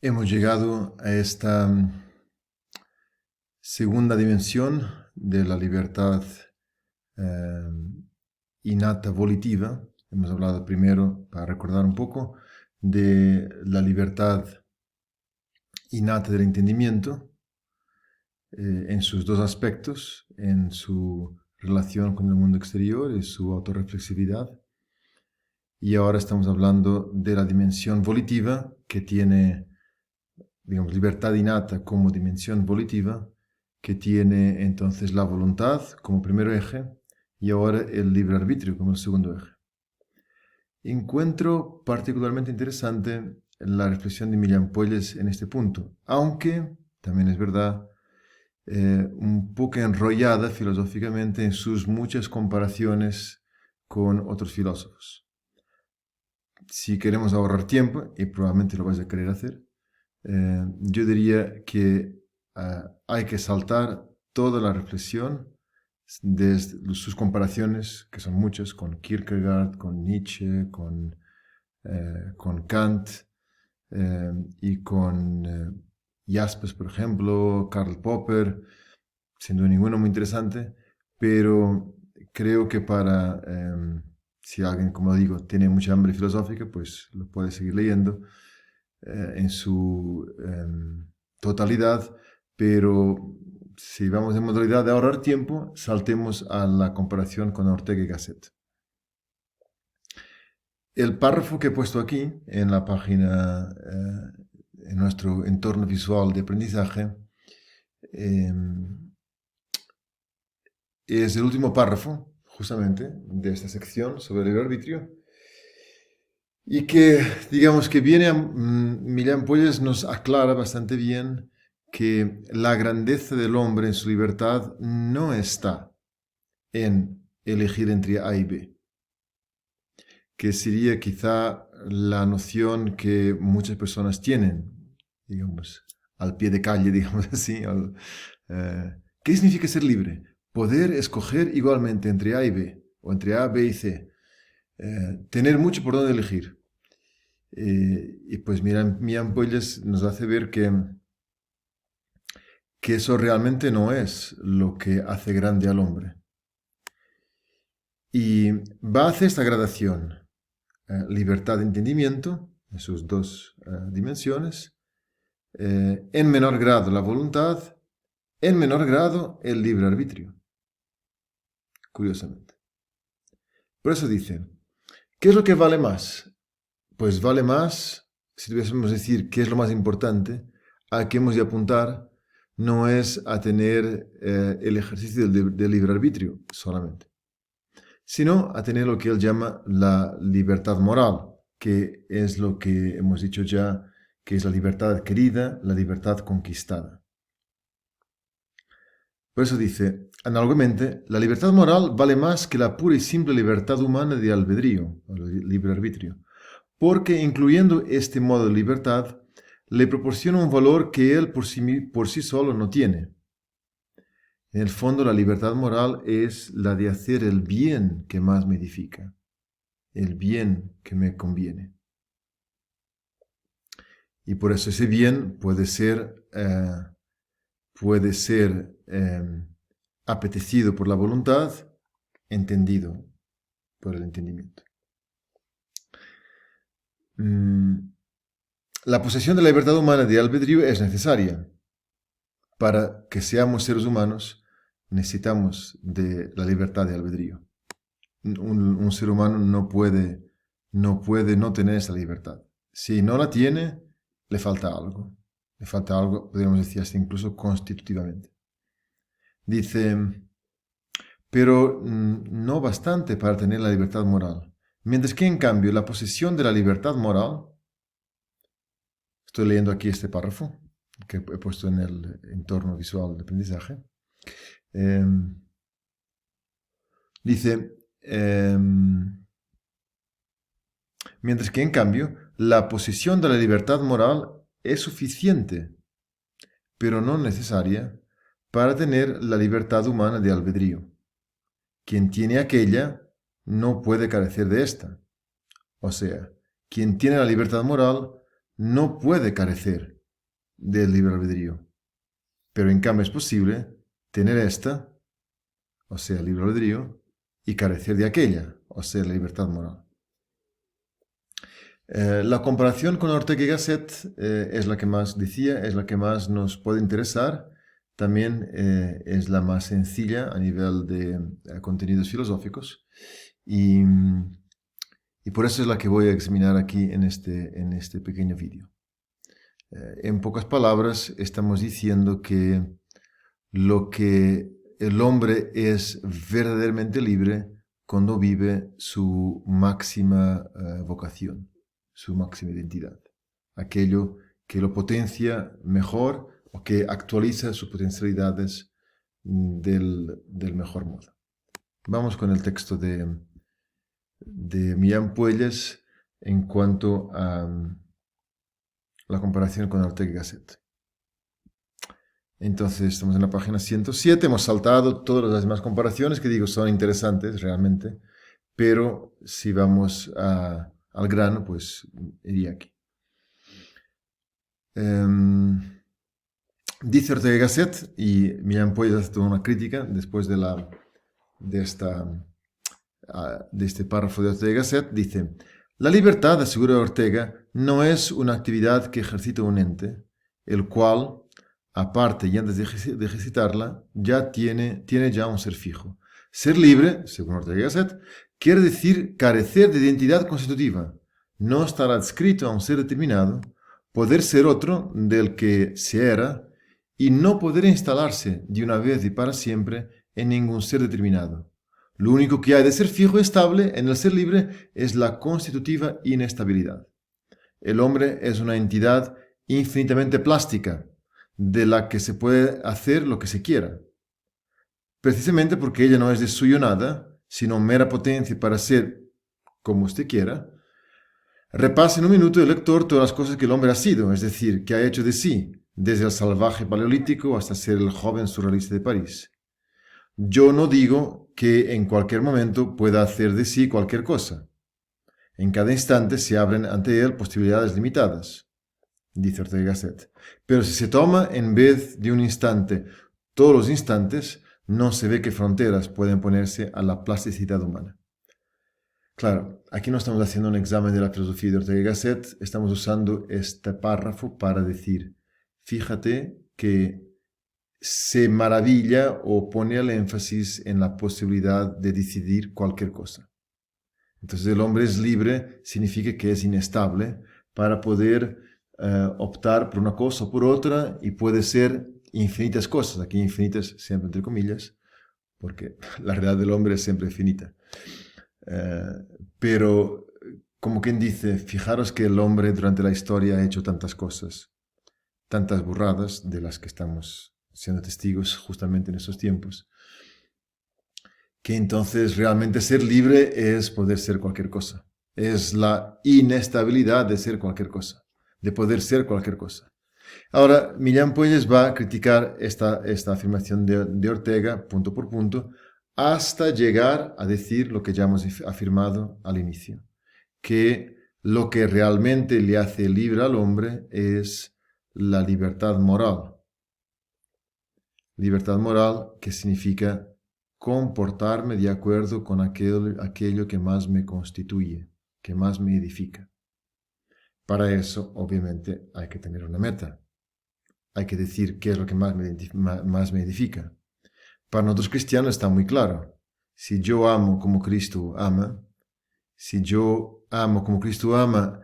Hemos llegado a esta segunda dimensión de la libertad eh, innata volitiva. Hemos hablado primero, para recordar un poco, de la libertad innata del entendimiento en sus dos aspectos, en su relación con el mundo exterior y su autorreflexividad. Y ahora estamos hablando de la dimensión volitiva que tiene, digamos, libertad innata como dimensión volitiva, que tiene entonces la voluntad como primer eje y ahora el libre arbitrio como el segundo eje. Encuentro particularmente interesante la reflexión de Millán Puelles en este punto, aunque también es verdad, un poco enrollada filosóficamente en sus muchas comparaciones con otros filósofos. Si queremos ahorrar tiempo, y probablemente lo vais a querer hacer, yo diría que hay que saltar toda la reflexión desde sus comparaciones, que son muchas, con Kierkegaard, con Nietzsche, con Kant y con Jaspers, por ejemplo, Karl Popper, sin duda ninguno muy interesante, pero creo que si alguien, como digo, tiene mucha hambre filosófica, pues lo puede seguir leyendo en su totalidad, pero si vamos en modalidad de ahorrar tiempo, saltemos a la comparación con Ortega y Gasset. El párrafo que he puesto aquí en la página, en nuestro entorno visual de aprendizaje, eh, es el último párrafo, justamente, de esta sección sobre el libre arbitrio, y que, digamos que viene Millán Puelles nos aclara bastante bien que la grandeza del hombre en su libertad no está en elegir entre A y B, que sería quizá la noción que muchas personas tienen, digamos, al pie de calle, digamos así. ¿Qué significa ser libre? Poder escoger igualmente entre A y B, o entre A, B y C. Tener mucho por dónde elegir. Y pues Millán Puelles nos hace ver que eso realmente no es lo que hace grande al hombre. Y va a hacer esta gradación, libertad de entendimiento, en sus dos dimensiones, en menor grado la voluntad, en menor grado el libre arbitrio, curiosamente. Por eso dice, ¿qué es lo que vale más? Pues vale más, si tuviésemos decir qué es lo más importante, a qué hemos de apuntar, no es a tener el ejercicio del libre arbitrio solamente, sino a tener lo que él llama la libertad moral, que es lo que hemos dicho ya, que es la libertad adquirida, la libertad conquistada. Por eso dice, análogamente, la libertad moral vale más que la pura y simple libertad humana de albedrío, o libre arbitrio, porque incluyendo este modo de libertad, le proporciona un valor que él por sí solo no tiene. En el fondo, la libertad moral es la de hacer el bien que más me edifica, el bien que me conviene. Y por eso ese bien puede ser apetecido por la voluntad, entendido por el entendimiento. La posesión de la libertad humana de albedrío es necesaria. Para que seamos seres humanos, necesitamos de la libertad de albedrío. Un ser humano no puede no tener esa libertad. Si no la tiene, le falta algo. Le falta algo, podríamos decir hasta incluso constitutivamente. Dice, pero no bastante para tener la libertad moral. Mientras que en cambio la posesión de la libertad moral, estoy leyendo aquí este párrafo que he puesto en el entorno visual de aprendizaje, dice, mientras que en cambio la posesión de la libertad moral es suficiente, pero no necesaria, para tener la libertad humana de albedrío. Quien tiene aquella no puede carecer de esta. O sea, quien tiene la libertad moral no puede carecer del libre albedrío. Pero en cambio es posible tener esta, o sea, el libre albedrío, y carecer de aquella, o sea, la libertad moral. La comparación con Ortega y Gasset es la que más decía, es la que más nos puede interesar. También es la más sencilla a nivel de contenidos filosóficos y por eso es la que voy a examinar aquí en este pequeño vídeo. En pocas palabras, estamos diciendo que lo que el hombre es verdaderamente libre cuando vive su máxima vocación, su máxima identidad, aquello que lo potencia mejor o que actualiza sus potencialidades del mejor modo. Vamos con el texto de Millán Puelles en cuanto a la comparación con Ortega y Gasset. Entonces estamos en la página 107, hemos saltado todas las demás comparaciones que digo son interesantes realmente, pero si vamos al grano, pues iría aquí. Dice Ortega y Gasset, y Millán Puelles hace toda una crítica después de este párrafo de Ortega y Gasset, dice: la libertad, asegura Ortega, no es una actividad que ejercita un ente, el cual, aparte y antes de ejercitarla, tiene ya un ser fijo. Ser libre, según Ortega y Gasset, quiere decir carecer de identidad constitutiva, no estar adscrito a un ser determinado, poder ser otro del que se era y no poder instalarse de una vez y para siempre en ningún ser determinado. Lo único que hay de ser fijo y estable en el ser libre es la constitutiva inestabilidad. El hombre es una entidad infinitamente plástica, de la que se puede hacer lo que se quiera. Precisamente porque ella no es de suyo nada, sino mera potencia para ser como usted quiera, repase en un minuto el lector todas las cosas que el hombre ha sido, es decir, que ha hecho de sí, desde el salvaje paleolítico hasta ser el joven surrealista de París. Yo no digo que en cualquier momento pueda hacer de sí cualquier cosa. En cada instante se abren ante él posibilidades limitadas, dice Ortega y Gasset. Pero si se toma en vez de un instante todos los instantes, no se ve qué fronteras pueden ponerse a la plasticidad humana. Claro, aquí no estamos haciendo un examen de la filosofía de Ortega y Gasset, estamos usando este párrafo para decir, fíjate que se maravilla o pone el énfasis en la posibilidad de decidir cualquier cosa. Entonces el hombre es libre, significa que es inestable para poder optar por una cosa o por otra y puede ser infinitas cosas, aquí infinitas siempre entre comillas, porque la realidad del hombre es siempre infinita. Pero como quien dice, fijaros que el hombre durante la historia ha hecho tantas cosas, tantas burradas de las que estamos siendo testigos justamente en estos tiempos, que entonces realmente ser libre es poder ser cualquier cosa. Es la inestabilidad de ser cualquier cosa, de poder ser cualquier cosa. Ahora, Millán Puelles va a criticar esta afirmación de Ortega, punto por punto, hasta llegar a decir lo que ya hemos afirmado al inicio, que lo que realmente le hace libre al hombre es la libertad moral. Libertad moral que significa comportarme de acuerdo con aquello que más me constituye, que más me edifica. Para eso, obviamente, hay que tener una meta. Hay que decir qué es lo que más me edifica. Para nosotros cristianos está muy claro. Si yo amo como Cristo ama, si yo amo como Cristo ama,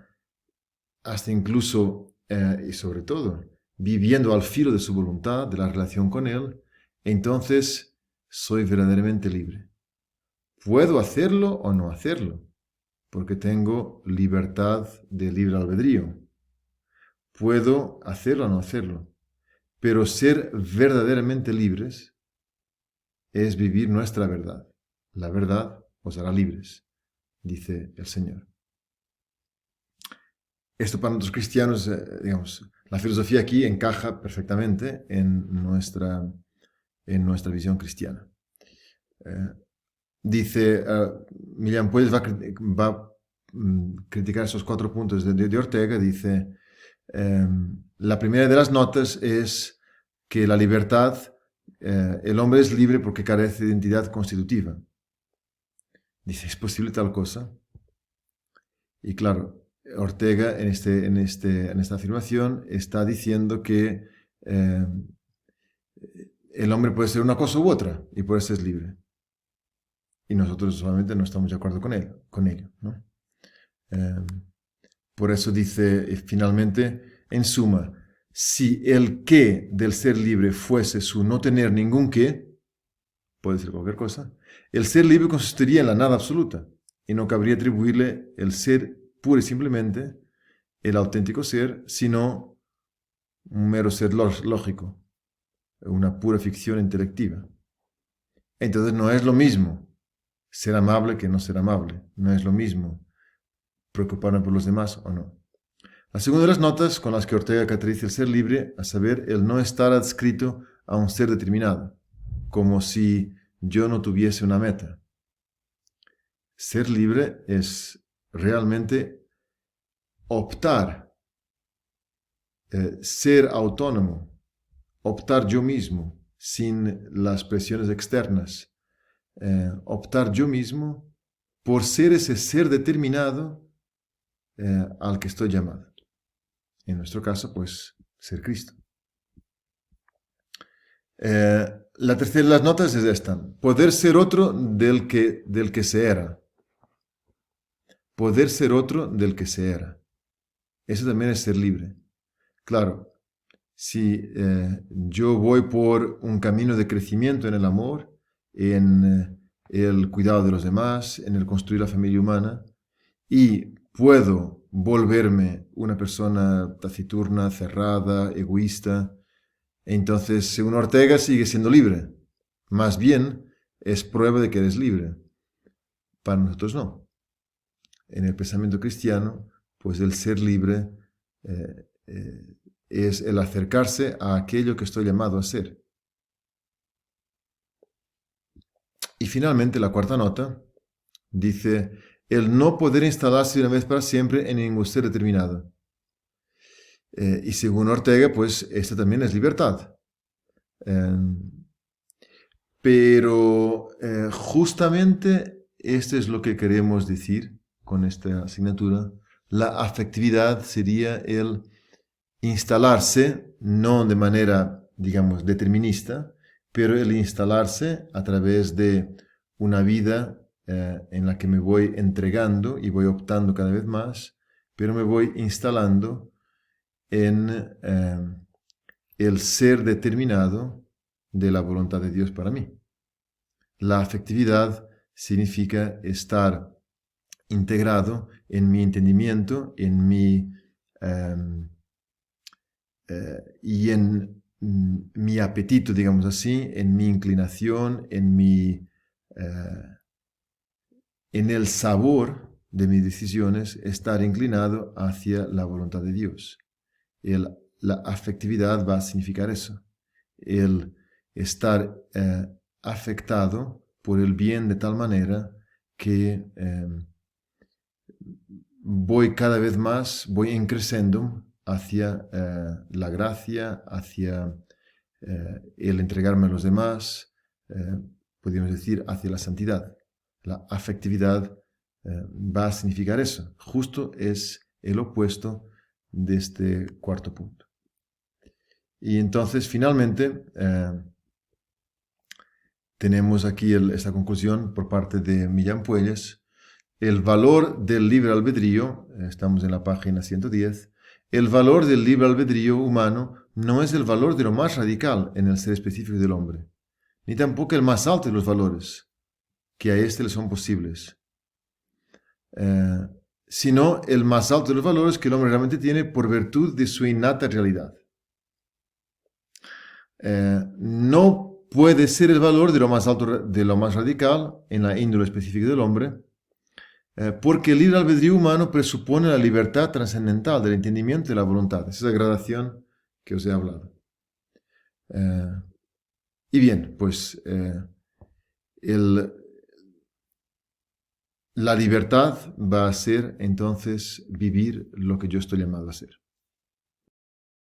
hasta incluso y sobre todo, viviendo al filo de su voluntad, de la relación con Él, entonces soy verdaderamente libre. Puedo hacerlo o no hacerlo, porque tengo libertad de libre albedrío. Puedo hacerlo o no hacerlo, pero ser verdaderamente libres es vivir nuestra verdad. La verdad os hará libres, dice el Señor. Esto para nosotros cristianos, digamos, la filosofía aquí encaja perfectamente en nuestra visión cristiana. Dice, Millán Puelles va a criticar esos 4 puntos de Ortega, dice, La primera de las notas es que la libertad, el hombre es libre porque carece de identidad constitutiva. Dice, ¿es posible tal cosa? Y claro, Ortega en esta afirmación está diciendo que el hombre puede ser una cosa u otra y por eso es libre. Y nosotros solamente no estamos de acuerdo con ello, ¿no? Por eso dice finalmente, en suma, si el qué del ser libre fuese su no tener ningún qué, puede ser cualquier cosa, el ser libre consistiría en la nada absoluta y no cabría atribuirle el ser pura y simplemente, el auténtico ser, sino un mero ser lógico, una pura ficción intelectiva. Entonces no es lo mismo ser amable que no ser amable, no es lo mismo preocuparme por los demás o no. La segunda de las notas con las que Ortega caracteriza el ser libre, a saber, el no estar adscrito a un ser determinado, como si yo no tuviese una meta. Ser libre es realmente optar, ser autónomo, optar yo mismo, sin las presiones externas, optar yo mismo por ser ese ser determinado al que estoy llamado. En nuestro caso, pues, ser Cristo. La tercera de las notas es esta: poder ser otro del que se era. Poder ser otro del que se era. Eso también es ser libre. Claro, si yo voy por un camino de crecimiento en el amor, en el cuidado de los demás, en el construir la familia humana, y puedo volverme una persona taciturna, cerrada, egoísta, entonces, según Ortega, sigue siendo libre. Más bien, es prueba de que eres libre. Para nosotros no. En el pensamiento cristiano, pues el ser libre es el acercarse a aquello que estoy llamado a ser. Y finalmente, la cuarta nota dice, el no poder instalarse de una vez para siempre en ningún ser determinado. Y según Ortega, pues esta también es libertad. Pero justamente esto es lo que queremos decir con esta asignatura. La afectividad sería el instalarse, no de manera, digamos, determinista, pero el instalarse a través de una vida en la que me voy entregando y voy optando cada vez más, pero me voy instalando en el ser determinado de la voluntad de Dios para mí. La afectividad significa estar integrado en mi entendimiento, en mi y en mi apetito, digamos así, en mi inclinación, en el sabor de mis decisiones, estar inclinado hacia la voluntad de Dios. La afectividad va a significar eso, el estar afectado por el bien de tal manera que voy cada vez más, voy increciendo hacia la gracia, hacia el entregarme a los demás, podríamos decir, hacia la santidad. La afectividad va a significar eso. Justo es el opuesto de este cuarto punto. Y entonces, finalmente, tenemos aquí esta conclusión por parte de Millán Puelles. El valor del libre albedrío, estamos en la página 110, el valor del libre albedrío humano no es el valor de lo más radical en el ser específico del hombre, ni tampoco el más alto de los valores, que a éste le son posibles, sino el más alto de los valores que el hombre realmente tiene por virtud de su innata realidad. No puede ser el valor de lo más alto, de lo más radical en la índole específica del hombre, porque el libre albedrío humano presupone la libertad trascendental del entendimiento y de la voluntad. Esa es la gradación que os he hablado. Y bien, pues la libertad va a ser entonces vivir lo que yo estoy llamado a ser.